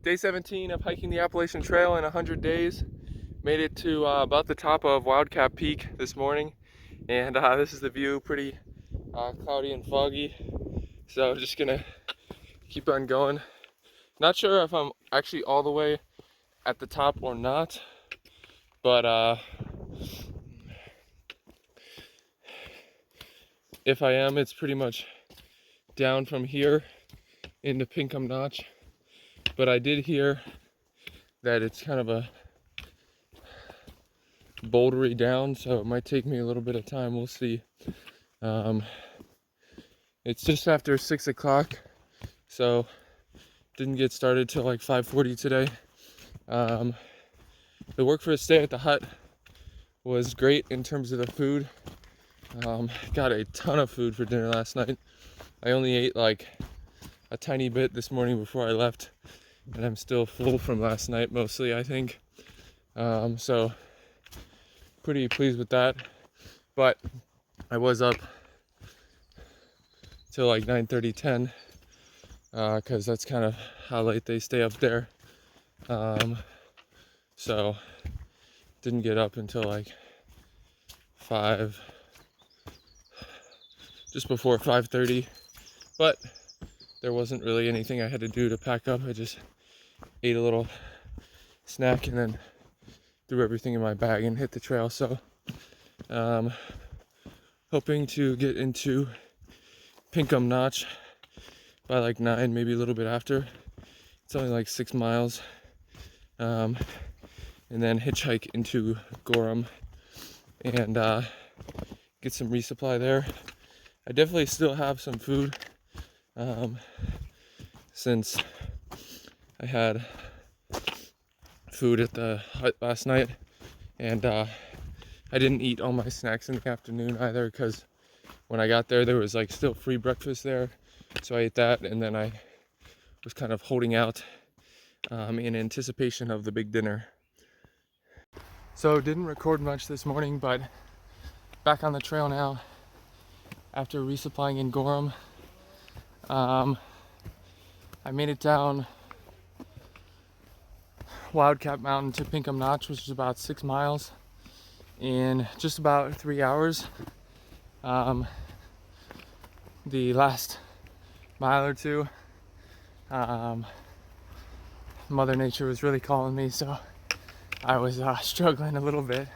Day 17 of hiking the Appalachian Trail in 100 days. Made it to about the top of Wildcat Peak this morning, and this is the view, pretty cloudy and foggy. So just gonna keep on going. Not sure if I'm actually all the way at the top or not, but if I am, it's pretty much down from here into Pinkham Notch. But I did hear that it's kind of a bouldery down, so it might take me a little bit of time. We'll see. It's just after 6 o'clock, so didn't get started till like 5:40 today. The work for a stay at the hut was great in terms of the food. Got a ton of food for dinner last night. I only ate like a tiny bit this morning before I left, and I'm still full from last night mostly, I think. So pretty pleased with that. But I was up till like 9:30, 10, because that's kind of how late they stay up there. So didn't get up until like 5, just before 5:30. But there wasn't really anything I had to do to pack up. I just ate a little snack and then threw everything in my bag and hit the trail. So hoping to get into Pinkham Notch by like 9, maybe a little bit after. It's only like 6 miles. And then hitchhike into Gorham and get some resupply there. I definitely still have some food, since I had food at the hut last night, and I didn't eat all my snacks in the afternoon either, because when I got there was like still free breakfast there, so I ate that, and then I was kind of holding out in anticipation of the big dinner. So didn't record much this morning, but back on the trail now after resupplying in Gorham. I made it down Wildcat Mountain to Pinkham Notch, which is about 6 miles, in just about 3 hours. The last mile or two, Mother Nature was really calling me, so I was struggling a little bit.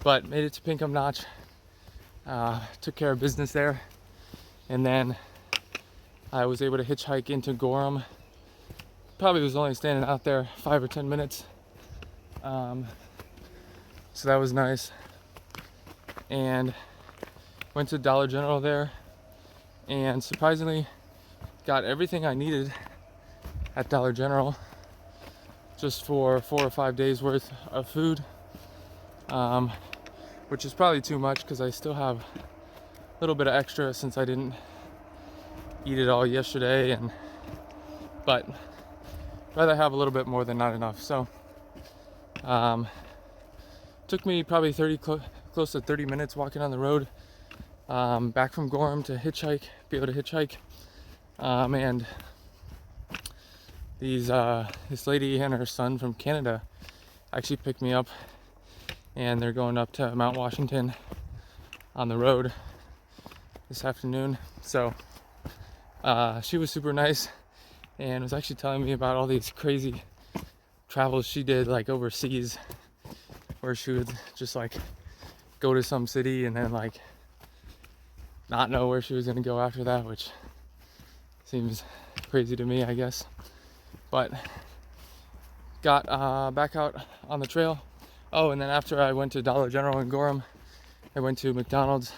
But made it to Pinkham Notch, took care of business there, and then I was able to hitchhike into Gorham. Probably was only standing out there 5 or 10 minutes. So that was nice. And went to Dollar General there, and surprisingly got everything I needed at Dollar General just for 4 or 5 days worth of food, which is probably too much because I still have a little bit of extra since I didn't eat it all yesterday, but rather have a little bit more than not enough. So took me probably close to 30 minutes walking on the road back from Gorham to be able to hitchhike. And this lady and her son from Canada actually picked me up, and they're going up to Mount Washington on the road this afternoon. So she was super nice and was actually telling me about all these crazy travels she did, like overseas, where she would just like go to some city and then like not know where she was gonna go after that, which seems crazy to me, I guess. But got back out on the trail. Oh, and then after I went to Dollar General in Gorham, I went to McDonald's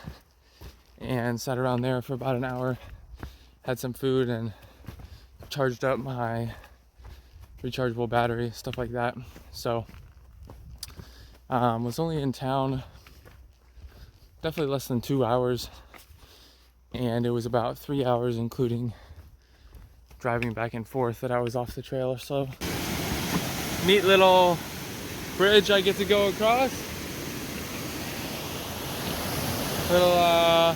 and sat around there for about an hour, had some food, and charged up my rechargeable battery, stuff like that. So was only in town definitely less than 2 hours, and it was about 3 hours including driving back and forth that I was off the trail. So neat little bridge I get to go across. Little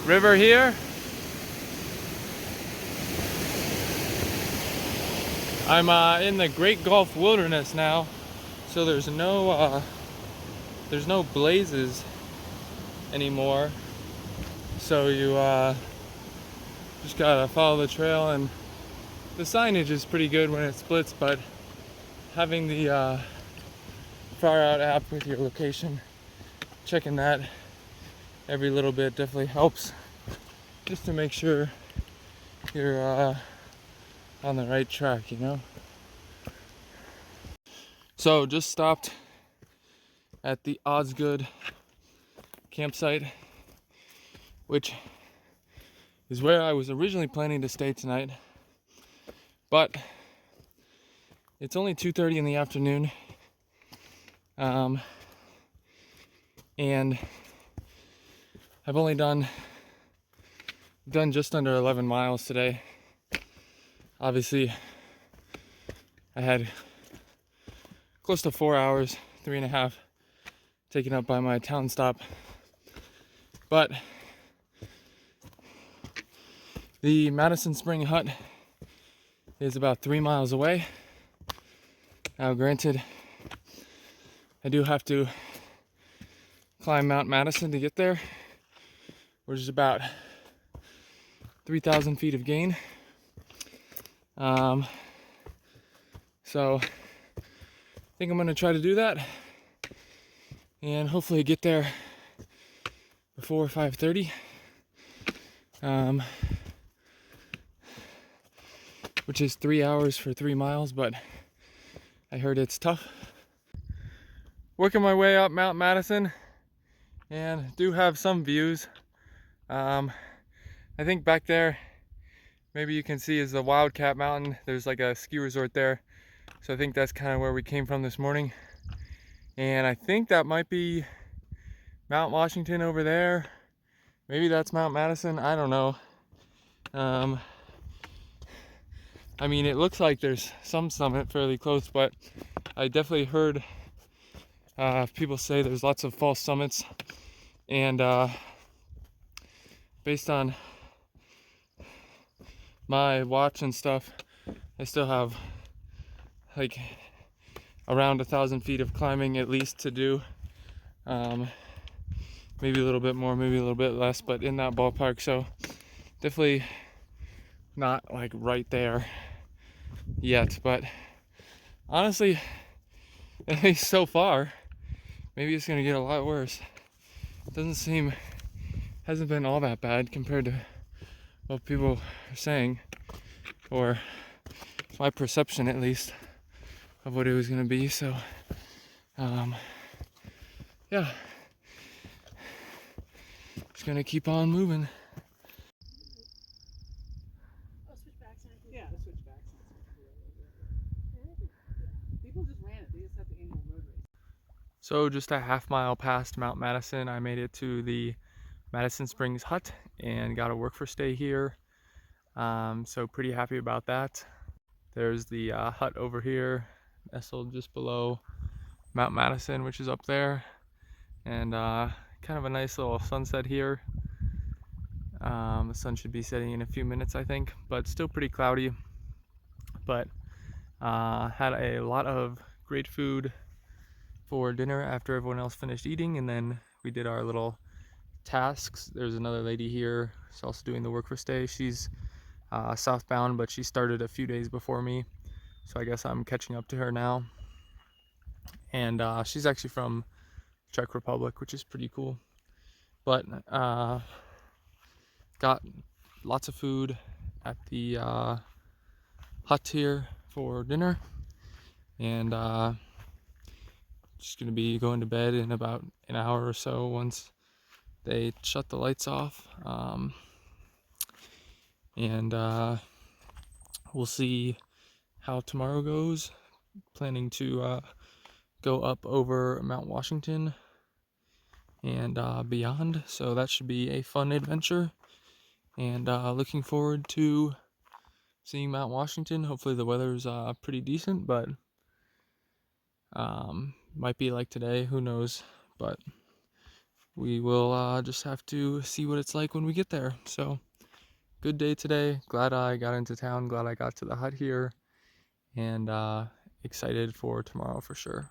river here. I'm in the Great Gulf Wilderness now, so there's no blazes anymore. So you just gotta follow the trail, and the signage is pretty good when it splits, but having the Far Out app with your location, checking that every little bit definitely helps, just to make sure you're on the right track, you know. So just stopped at the Osgood campsite, which is where I was originally planning to stay tonight, but it's only 2:30 in the afternoon, and I've only done just under 11 miles today. Obviously, I had close to 4 hours, 3.5, taken up by my town stop. But the Madison Spring hut is about 3 miles away. Now, granted, I do have to climb Mount Madison to get there, which is about 3,000 feet of gain. So I think I'm gonna try to do that and hopefully get there before 5:30. Which is 3 hours for 3 miles, but I heard it's tough. Working my way up Mount Madison, and do have some views. I think back there, maybe you can see, is the Wildcat Mountain. There's like a ski resort there. So I think that's kind of where we came from this morning. And I think that might be Mount Washington over there. Maybe that's Mount Madison, I don't know. I mean, it looks like there's some summit fairly close, but I definitely heard people say there's lots of false summits. And based on my watch and stuff, I still have like around 1,000 feet of climbing at least to do. Maybe a little bit more, maybe a little bit less, but in that ballpark. So definitely not like right there yet, but honestly, at least so far, maybe it's gonna get a lot worse. It hasn't been all that bad compared to what people are saying, or my perception at least of what it was gonna be. So yeah, just gonna keep on moving. So just a half mile past Mount Madison, I made it to the Madison Springs hut and got a work for stay here. So pretty happy about that. There's the hut over here, nestled just below Mount Madison, which is up there. And kind of a nice little sunset here. The sun should be setting in a few minutes, I think, but still pretty cloudy. But had a lot of great food for dinner after everyone else finished eating, and then we did our little tasks. There's another lady here, she's also doing the work for stay. She's southbound, but she started a few days before me, so I guess I'm catching up to her now. And she's actually from Czech Republic, which is pretty cool. But got lots of food at the hut here for dinner, and just gonna be going to bed in about an hour or so once they shut the lights off. And we'll see how tomorrow goes. Planning to go up over Mount Washington and beyond, so that should be a fun adventure. And looking forward to seeing Mount Washington. Hopefully the weather's pretty decent, but might be like today, who knows. But we will just have to see what it's like when we get there. So good day today. Glad I got into town, glad I got to the hut here, and excited for tomorrow for sure.